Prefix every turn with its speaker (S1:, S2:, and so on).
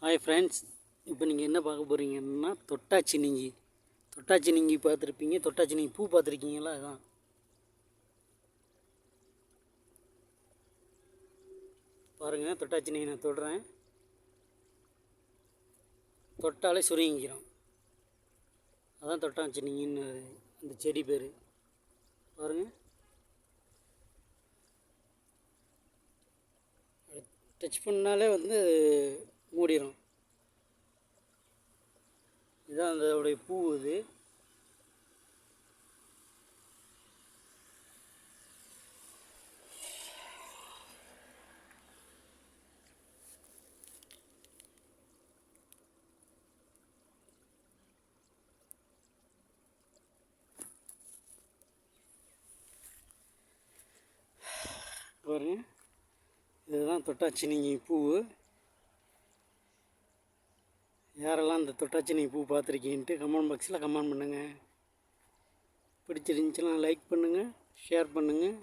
S1: Hi friends, இப்போ நீங்கள் என்ன பார்க்க போகிறீங்கன்னா தொட்டாச்சி நீங்கி பார்த்துருப்பீங்க. தொட்டாச்சி நீங்கி பூ பார்த்துருக்கீங்களா? அதான் பாருங்கள். தொட்டாச்சி நீங்கி நான் தொடுறேன், தொட்டாலே சுருங்கிக்கிறோம். அதான் தொட்டாச்சி நீங்கின்னு இந்த செடி பேர். பாருங்கள், டச் பண்ணாலே மூடிடும். இதுதான் அதோடைய பூ. இது பாருங்கள், இதுதான் தொட்டாச்சி நீங்கி பூ. யாரெல்லாம் இந்த தொட்டாச்சி நீங்கி பூ பார்த்துருக்கீன்ட்டு கமெண்ட் பாக்ஸில் கமெண்ட் பண்ணுங்கள். பிடிச்சிருந்துச்சுன்னா லைக் பண்ணுங்கள், ஷேர் பண்ணுங்கள்.